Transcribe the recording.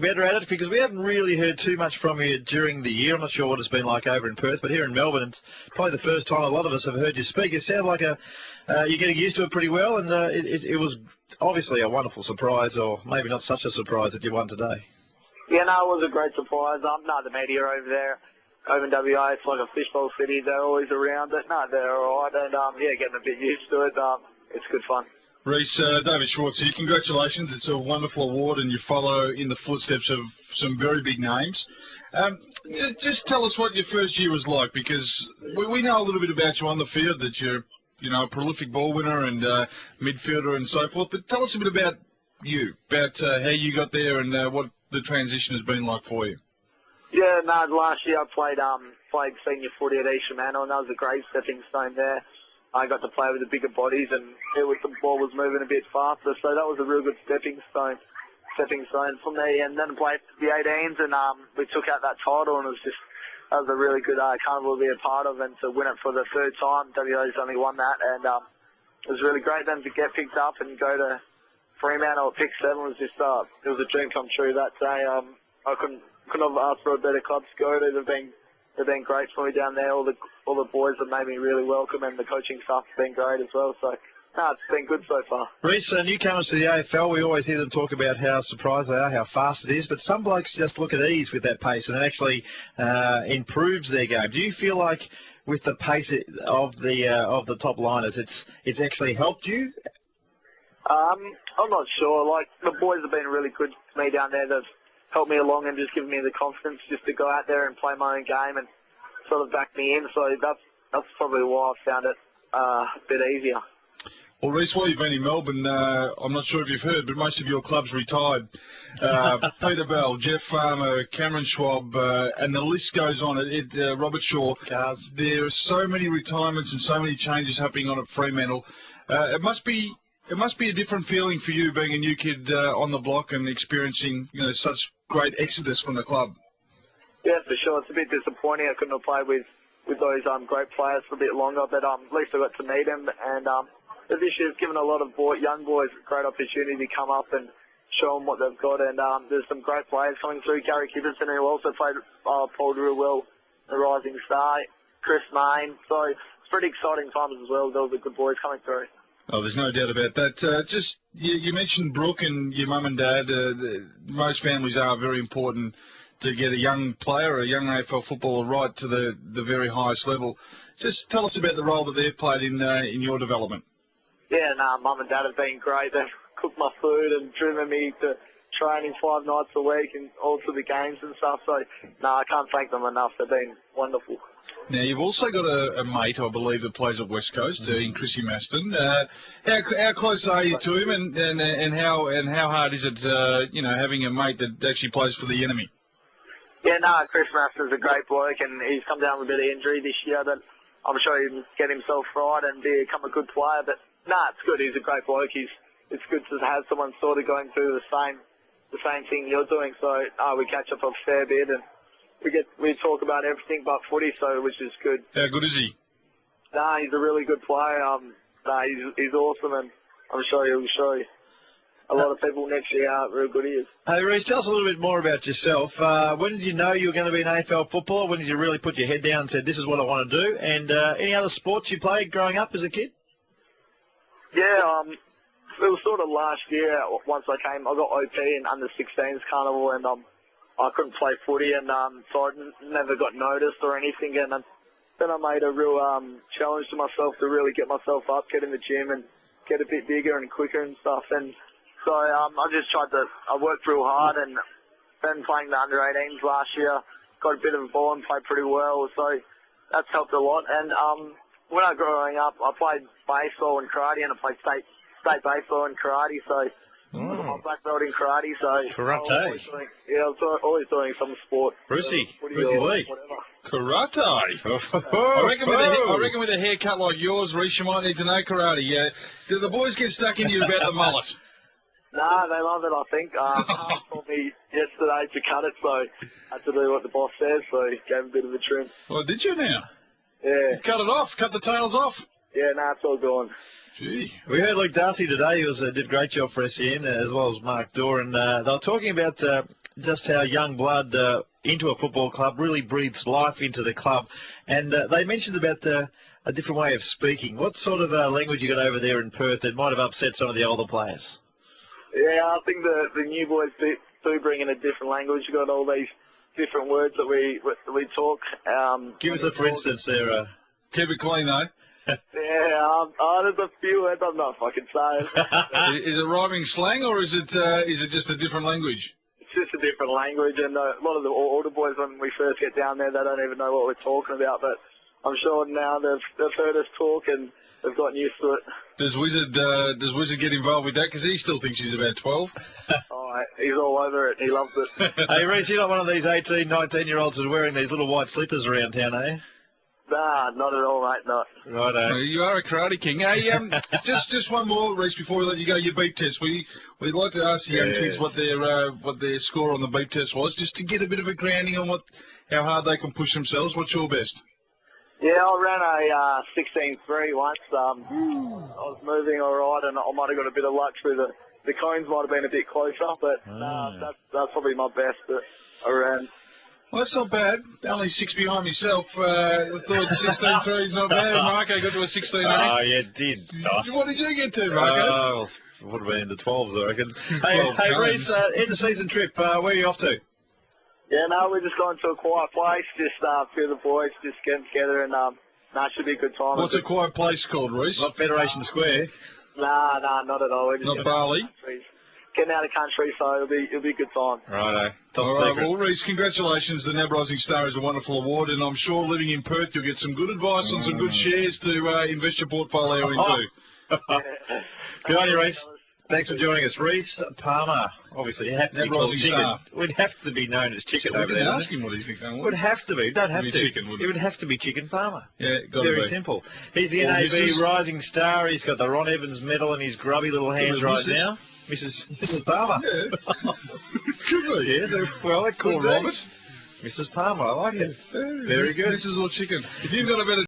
better at it, because we haven't really heard too much from you during the year. I'm not sure what it's been like over in Perth, but here in Melbourne, it's probably the first time a lot of us have heard you speak. It sounded like you're getting used to it pretty well, and it was obviously a wonderful surprise, or maybe not such a surprise, that you won today. Yeah, no, it was a great surprise. No, the media over there, over in WA, it's like a fishbowl city. They're always around, but no, they're all right, and yeah, getting a bit used to it. It's good fun. Reece, David Schwartz here. Congratulations. It's a wonderful award, and you follow in the footsteps of some very big names. Just tell us what your first year was like, because we know a little bit about you on the field, that you're a prolific ball winner and midfielder and so forth. But tell us a bit about you, about how you got there and what the transition has been like for you. Yeah, no, last year I played senior footy at East Fremantle, and that was a great stepping stone there. I got to play with the bigger bodies, and the ball was moving a bit faster, so that was a real good stepping stone for me. And then I played the 18s, and we took out that title, and that was a really good carnival to be a part of, and to win it for the third time. WA's only won that, and it was really great then to get picked up and go to Fremantle at pick 7. It was a dream come true that day. I couldn't have asked for a better club to go to. They've been great for me down there. All the boys have made me really welcome, and the coaching staff have been great as well. So, no, it's been good so far. Reece, newcomers to the AFL, we always hear them talk about how surprised they are, how fast it is, but some blokes just look at ease with that pace, and it actually improves their game. Do you feel like with the pace of the top liners, it's actually helped you? I'm not sure. Like, the boys have been really good to me down there. They've helped me along and just given me the confidence just to go out there and play my own game and sort of back me in. So that's probably why I found it a bit easier. Well, Reece, while you've been in Melbourne, I'm not sure if you've heard, but most of your clubs retired. Peter Bell, Jeff Farmer, Cameron Schwab, and the list goes on. Robert Shaw. Cars. There are so many retirements and so many changes happening on at Fremantle. It must be a different feeling for you, being a new kid on the block and experiencing such great exodus from the club. Yeah, for sure. It's a bit disappointing. I couldn't have played with those great players for a bit longer, but at least I got to meet them. And this year's given a lot of young boys a great opportunity to come up and show them what they've got. And there's some great players coming through. Gary Kibberson, who also played Paul real well, the rising star. Chris Main. So it's pretty exciting times as well. There were the good boys coming through. Oh, there's no doubt about that. You mentioned Brooke and your mum and dad. Most families are very important to get a young player, a young AFL footballer, right to the very highest level. Just tell us about the role that they've played in your development. Yeah, mum and dad have been great. They've cooked my food and driven me to training 5 nights a week and all to the games and stuff. So, I can't thank them enough. They've been wonderful. Now, you've also got a mate, I believe, that plays at West Coast, in Chrissy Maston. How close are you to him, and how hard is it, having a mate that actually plays for the enemy? Yeah, Chris Maston's a great bloke, and he's come down with a bit of injury this year, but I'm sure he'll get himself right and become a good player. But it's good. He's a great bloke. It's good to have someone sort of going through the same thing you're doing. So we catch up a fair bit, and we talk about everything but footy, which is good. How good is he? He's a really good player. He's awesome, and I'm sure he'll show you. A lot of people next year how real good he is. Hey, Reece, tell us a little bit more about yourself. When did you know you were going to be an AFL footballer? When did you really put your head down and said, this is what I want to do? And any other sports you played growing up as a kid? Yeah, it was sort of last year. Once I got OP in under-16s carnival, and I couldn't play footy, and so I never got noticed or anything. And then I made a real challenge to myself to really get myself up, get in the gym, and get a bit bigger and quicker and stuff. And so I just I worked real hard, and then playing the under-18s last year, got a bit of a ball and played pretty well. So that's helped a lot. And when I was growing up, I played baseball and karate, and I played state baseball and karate. So I'm a black belt in karate. So Karate. I was always doing some sport. Brucey Lee. Karate. I reckon with a haircut like yours, Reece, you might need to know karate. Yeah. Do the boys get stuck into you about the mullet? They love it, I think. He told me yesterday to cut it, so I had to do what the boss says, so he gave a bit of a trim. Well, did you now? Yeah. You've cut it off, cut the tails off. Yeah, it's all gone. Gee. We heard Luke Darcy today. He did a great job for SEN, as well as Mark Dorr, and they were talking about just how young blood into a football club really breathes life into the club. And they mentioned about a different way of speaking. What sort of language you got over there in Perth that might have upset some of the older players? Yeah, I think the new boys do bring in a different language. You've got all these different words that we talk. Give us a for instance there. Keep it clean, though. Yeah, there's a few words I'm not fucking saying. Is it rhyming slang, or is it just a different language? It's just a different language, and a lot of the older boys, when we first get down there, they don't even know what we're talking about, but I'm sure now they've heard us talk and they've gotten used to it. Does Wizard get involved with that? Because he still thinks he's about 12. Oh, he's all over it. He loves it. Hey, Reece, you're not one of these 18, 19-year-olds that are wearing these little white slippers around town, are you? Nah, not at all, mate, not. Righto. You are a karate king. Hey, just one more, Reece, before we let you go. Your beep test. We'd like to ask the young kids what their score on the beep test was, just to get a bit of a grounding on how hard they can push themselves. What's your best? Yeah, I ran a 16.3 once. I was moving all right, and I might have got a bit of luck through the cones. Might have been a bit closer, but that's probably my best that I ran. Well, that's not bad. Only 6 behind myself. I thought 16.3 is not bad. Marco got to a 16.8. Oh, yeah, did. Nice. What did you get to, Marco? Would have been in the 12s, I reckon. Hey, Reece, end of season trip. Where are you off to? Yeah, no, we're just going to a quiet place. Just a few of the boys just getting together, and it should be a good time. What's a quiet place called, Reece? Not Federation Square. Nah, not at all. We're just not Bali. Getting out of country, so it'll be a good time. Righto. Top All secret. right, well, Reece, congratulations. The NAB Rising Star is a wonderful award, and I'm sure living in Perth, you'll get some good advice on some good shares to invest your portfolio into. Good on you, Reece. Thanks for joining us. Reece Palmer, obviously, you have to be called Chicken. We'd have to be known as Chicken over there. Ask him what his nickname was. Would have to be. We don't have to. Chicken, it would have to be Chicken Palmer. Yeah, got to be. Very simple. He's the NAB Rising Star. He's got the Ron Evans medal in his grubby little hands right now. Mrs. Palmer. Yeah. Could be. Yes, well, they call Robert. Mrs. Palmer. I like it. Yeah, Very good. Mrs. or Chicken. If you've got a better